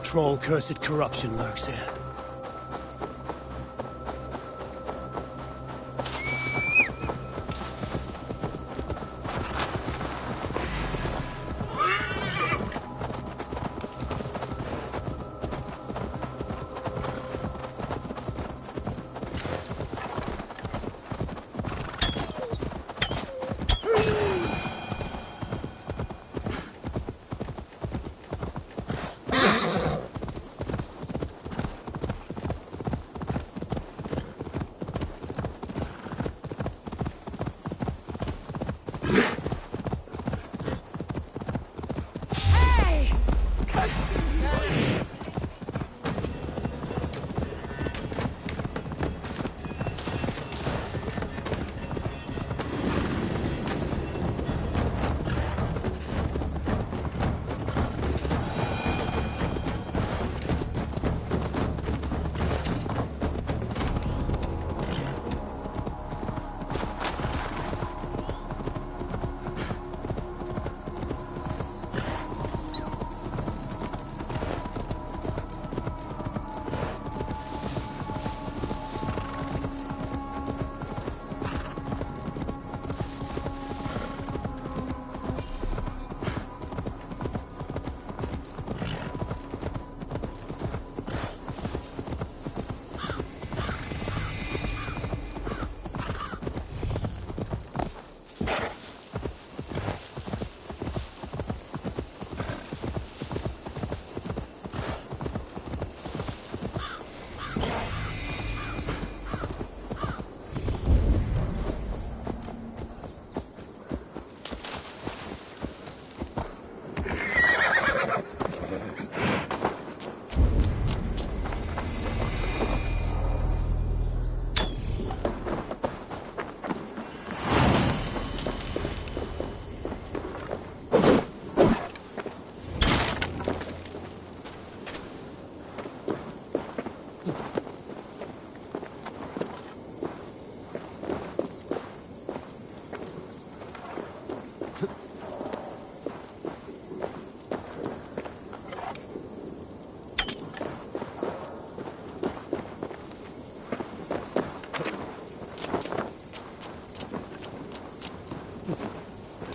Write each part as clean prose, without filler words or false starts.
Troll cursed corruption lurks here.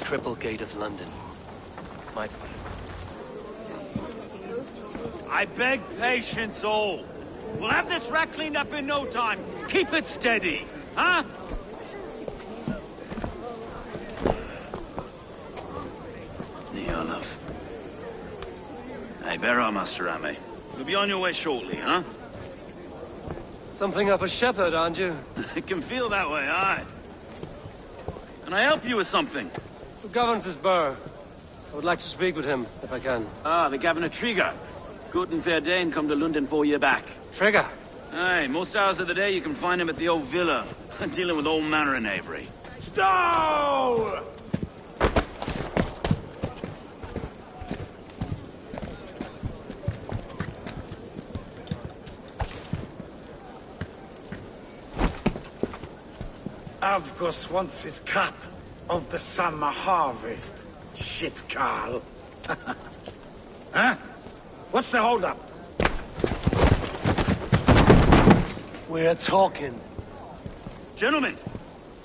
Triple Gate of London. Might find I beg patience, all. We'll have this rat cleaned up in no time. Keep it steady, huh? Neolov. Hey, bear up, Master Ame. You'll be on your way shortly, huh? something of a shepherd, aren't you? It can feel that way, aye. Can I help you with something? Who governs this burgh? I would like to speak with him, if I can. Ah, the Governor Trigger. Good and fair Dane come to London 4 year back. Trigger? Aye, most hours of the day you can find him at the old villa, dealing with all manner in Avery. Stow! Avgos wants his cut of the summer harvest. Shit, Carl. Huh? What's the holdup? We're talking. Gentlemen,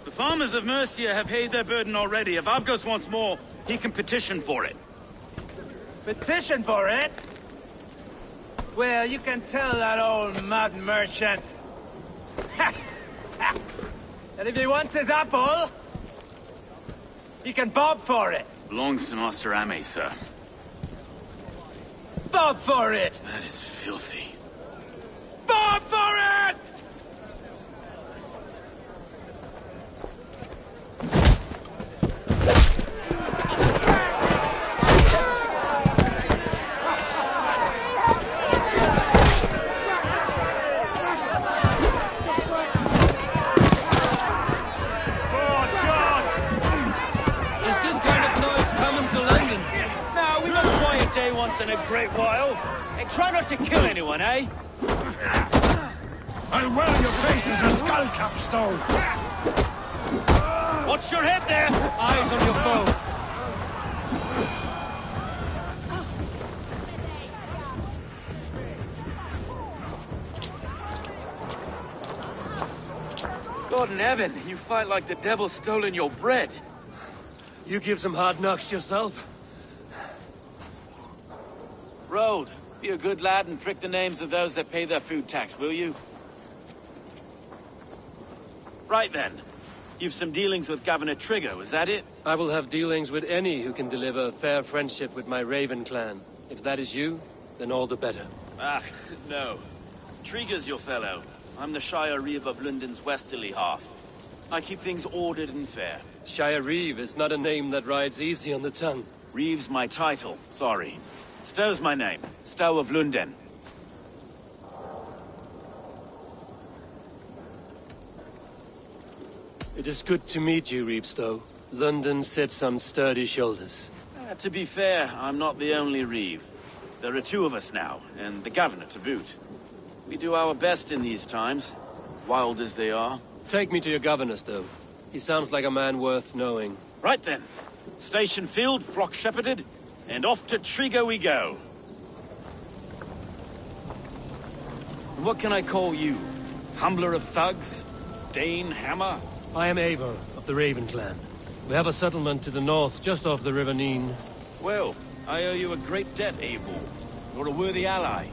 the farmers of Mercia have paid their burden already. If Avgos wants more, he can petition for it. Petition for it? Well, you can tell that old mud merchant. And if he wants his apple, he can bob for it. Belongs to Master Ame, sir. Bob for it! That is filthy. Bob for it! Once in a great while. And try not to kill anyone, eh? I'll wear your face as a skull capstone. Watch your head there! Eyes on your foe. God in heaven, you fight like the devil stolen your bread. You give some hard knocks yourself? Road, be a good lad and prick the names of those that pay their food tax, will you? Right then. You've some dealings with Governor Trigger, was that it? I will have dealings with any who can deliver fair friendship with my Raven clan. If that is you, then all the better. Ah, no. Trigger's your fellow. I'm the Shire Reeve of London's westerly half. I keep things ordered and fair. Shire Reeve is not a name that rides easy on the tongue. Reeve's my title, sorry. Stow's my name. Stow of London. It is good to meet you, Reevestow. London sits on sturdy shoulders. To be fair, I'm not the only Reeve. There are two of us now, and the governor to boot. We do our best in these times, wild as they are. Take me to your governor, Stow. He sounds like a man worth knowing. Right then. Station filled, flock shepherded, and off to Trigger we go. What can I call you? Humbler of thugs? Dane Hammer? I am Eivor, of the Raven clan. We have a settlement to the north, just off the River Neen. Well, I owe you a great debt, Eivor. You're a worthy ally.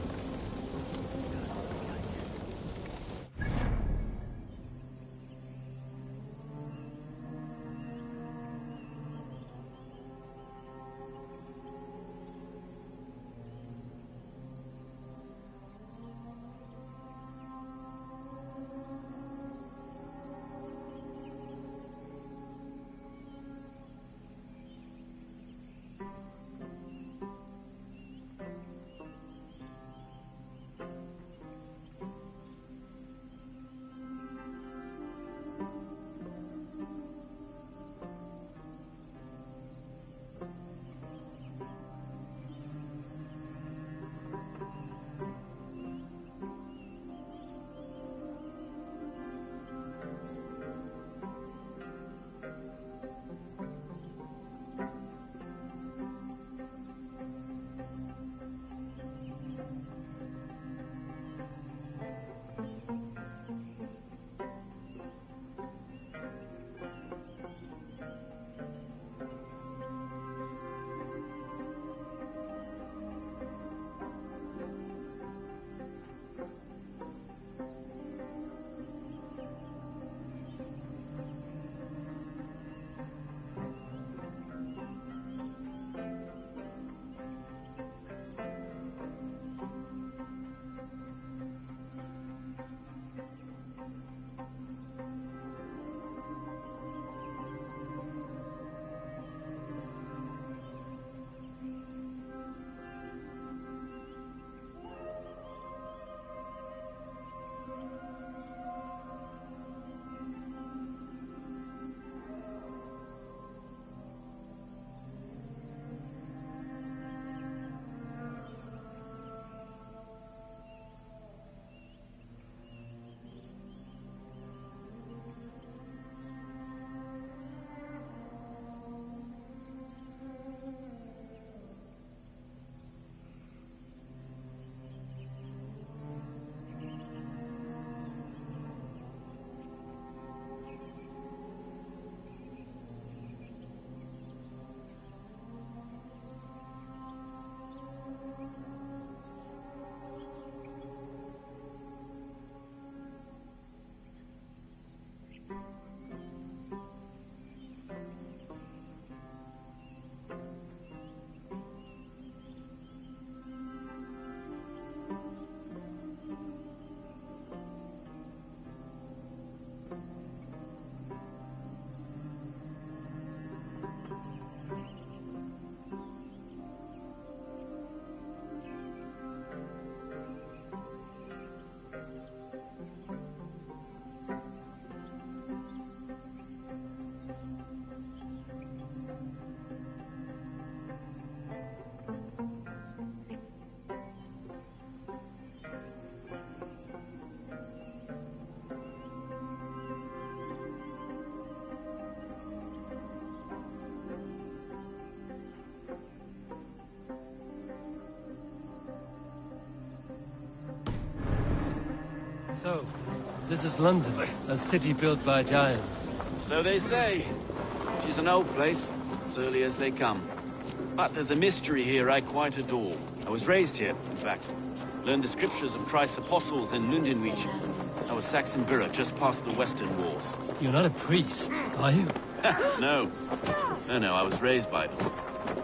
So, this is London, a city built by giants. So they say. She's an old place, surly as they come. But there's a mystery here I quite adore. I was raised here, in fact. Learned the scriptures of Christ's apostles in Lundenwich. I was Saxon Borough, just past the Western Walls. You're not a priest, are you? No. No, I was raised by them.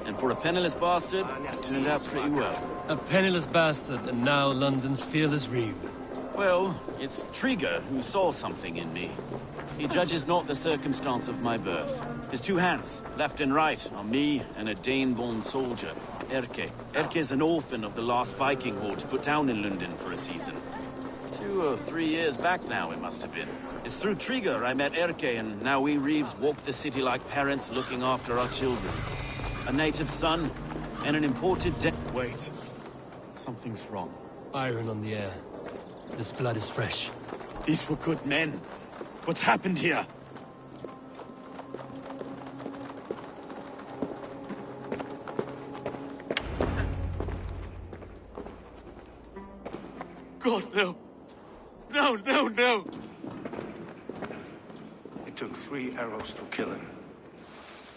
And for a penniless bastard, it turned out pretty well. A penniless bastard, and now London's fearless reeve. Well, it's Trigger who saw something in me. He judges not the circumstance of my birth. His two hands, left and right, are me and a Dane-born soldier, Erke. Erke's an orphan of the last Viking horde put down in London for a season. 2 or 3 years back now, it must have been. It's through Trigger I met Erke, and now we Reeves walk the city like parents looking after our children. A native son, and an imported Wait. Something's wrong. Iron on the air. This blood is fresh. These were good men. What's happened here? God, no. No. It took 3 arrows to kill him.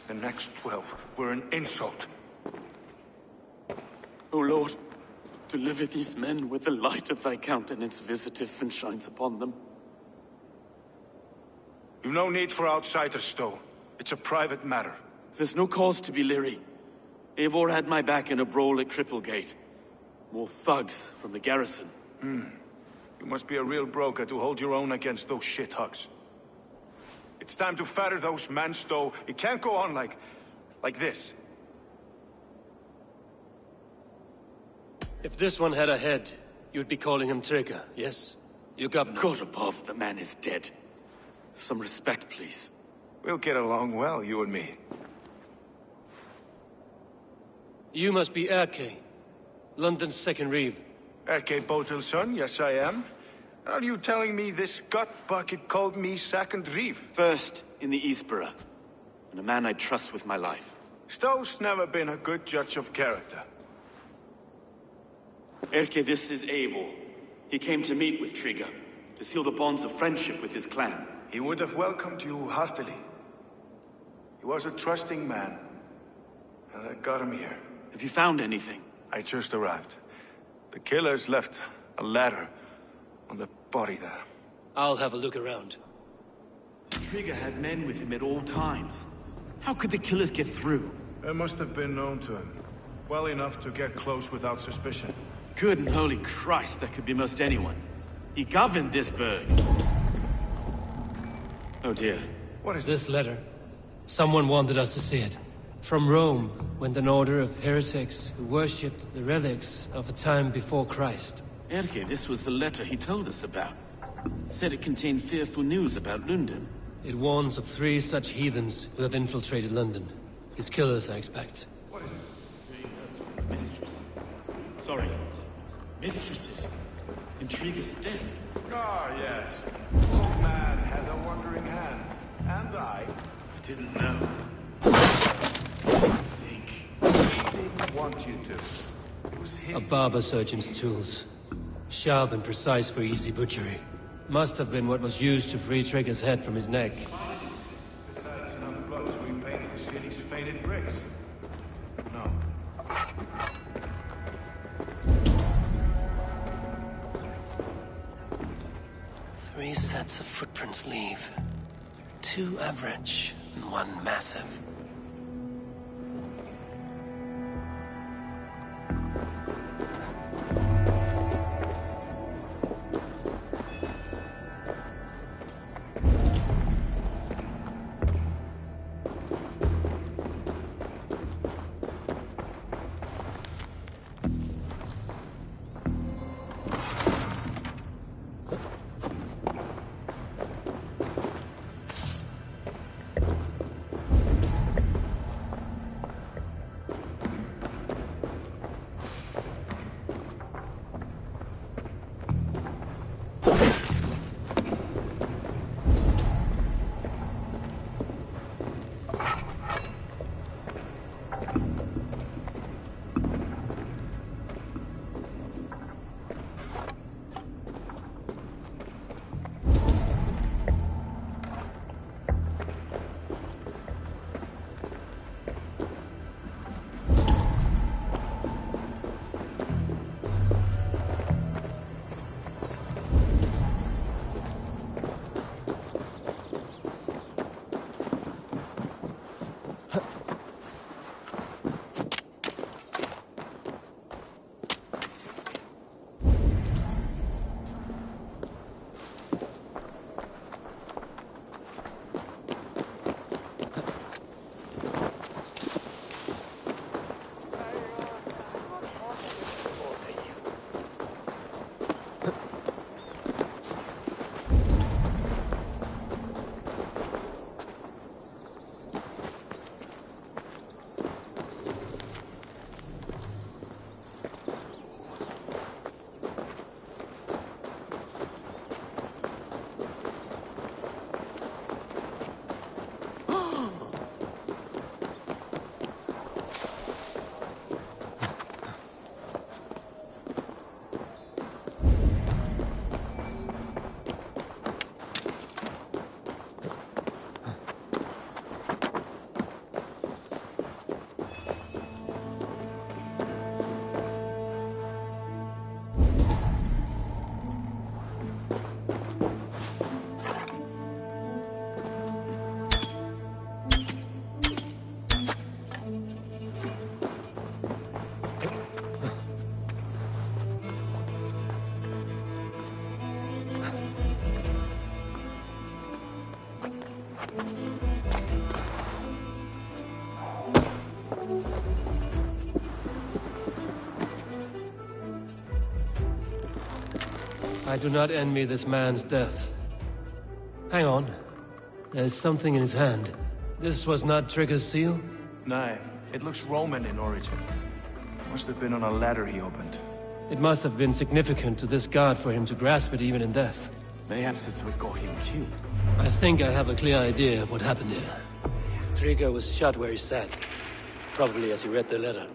The next 12 were an insult. O Lord, deliver these men with the light of thy countenance visiteth and shines upon them. You've no need for outsiders, though. It's a private matter. There's no cause to be leery. Eivor had my back in a brawl at Cripplegate. More thugs from the garrison. You must be a real broker to hold your own against those shithugs. It's time to fetter those men, Stowe. It can't go on like this. If this one had a head, you'd be calling him Trigger, yes? You governor. God above, the man is dead. Some respect, please. We'll get along well, you and me. You must be Erke, London's second reeve. Erke Botel's son, yes I am. Are you telling me this gut-bucket called me second reeve? First in the Eastborough, and a man I trust with my life. Stowe's never been a good judge of character. Erke, this is Eivor. He came to meet with Trigger, to seal the bonds of friendship with his clan. He would have welcomed you heartily. He was a trusting man, and I got him here. Have you found anything? I just arrived. The killers left a ladder on the body there. I'll have a look around. Trigger had men with him at all times. How could the killers get through? They must have been known to him. Well enough to get close without suspicion. Good and holy Christ, that could be most anyone. He governed this burg. Oh dear. What is This letter. Someone wanted us to see it. From Rome went an order of heretics who worshipped the relics of a time before Christ. Erke, this was the letter he told us about. Said it contained fearful news about London. It warns of 3 such heathens who have infiltrated London. His killers, I expect. What is it? Mistress. Sorry. Mistresses. In Trigger's desk. Ah, yes. Old man had a wandering hand. And I Didn't know. Think. didn't want you to. It was A his... barber surgeon's tools. Sharp and precise for easy butchery. Must have been what was used to free Trigger's head from his neck. Besides enough blood to repaint the city's faded bricks. No. 3 sets of footprints leave. 2 average and 1 massive. I do not envy this man's death. Hang on. There's something in his hand. This was not Trigger's seal? No, it looks Roman in origin. Must have been on a ladder he opened. It must have been significant to this god for him to grasp it even in death. Perhaps it's what got him killed. I think I have a clear idea of what happened here. Trigger was shot where he sat. Probably as he read the letter.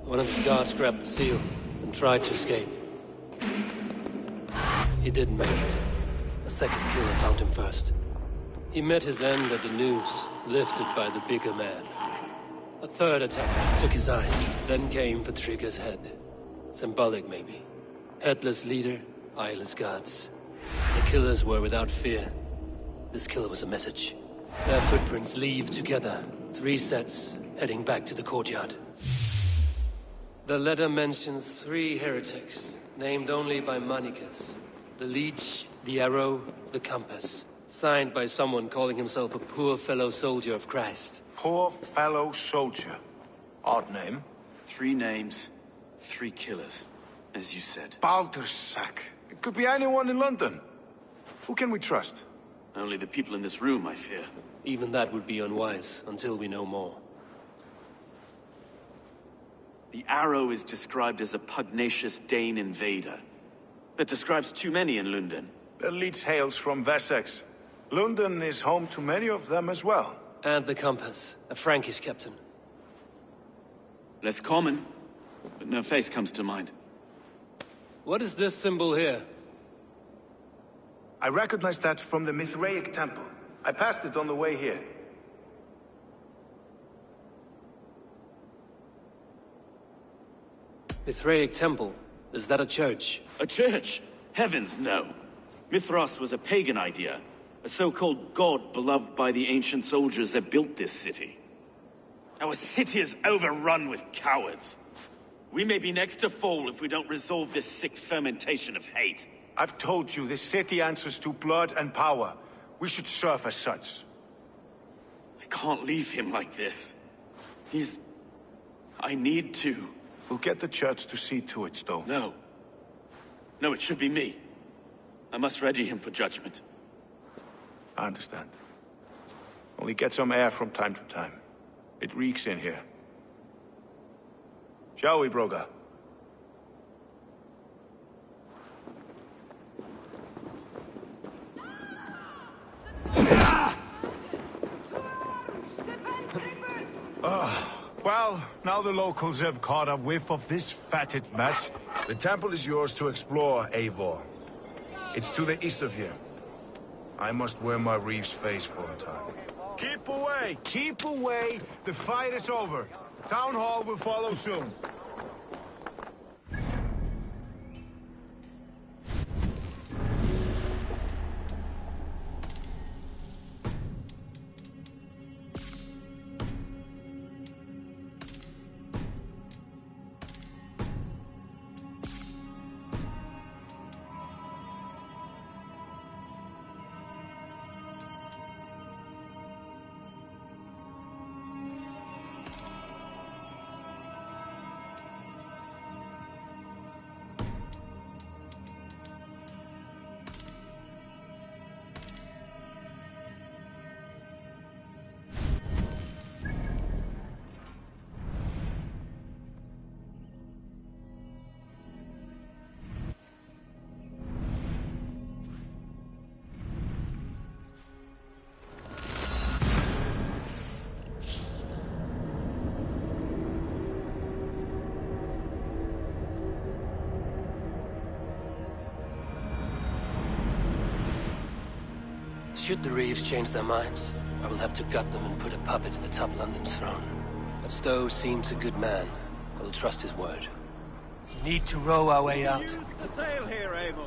One of his guards grabbed the seal and tried to escape. He didn't make it. A second killer found him first. He met his end at the noose, lifted by the bigger man. A third attacker took his eyes, then came for Trigger's head. Symbolic, maybe. Headless leader, eyeless guards. The killers were without fear. This killer was a message. Their footprints leave together. 3 sets, heading back to the courtyard. The letter mentions 3 heretics, named only by Manicus. The Leech, the Arrow, the Compass. Signed by someone calling himself a poor fellow soldier of Christ. Poor fellow soldier. Odd name. 3 names, 3 killers, as you said. Baldersack. It could be anyone in London. Who can we trust? Only the people in this room, I fear. Even that would be unwise, until we know more. The Arrow is described as a pugnacious Dane invader. That describes too many in London. The Leech hails from Wessex. London is home to many of them as well. And the Compass, a Frankish captain. Less common, but no face comes to mind. What is this symbol here? I recognize that from the Mithraic temple. I passed it on the way here. Mithraic temple? Is that a church? A church? Heavens, no. Mithras was a pagan idea. A so-called god beloved by the ancient soldiers that built this city. Our city is overrun with cowards. We may be next to fall if we don't resolve this sick fermentation of hate. I've told you, this city answers to blood and power. We should serve as such. I can't leave him like this. I need to. We'll get the church to see to it, Stowe. No. No, it should be me. I must ready him for judgment. I understand. Only get some air from time to time. It reeks in here. Shall we, Broga? Well, now the locals have caught a whiff of this fatted mess. The temple is yours to explore, Eivor. It's to the east of here. I must wear my Reeve's face for a time. Keep away! Keep away! The fight is over. Town Hall will follow soon. Should the Reeves change their minds, I will have to gut them and put a puppet atop London's throne. But Stowe seems a good man. I will trust his word. We need to row our way out. Use the sail here, Abel.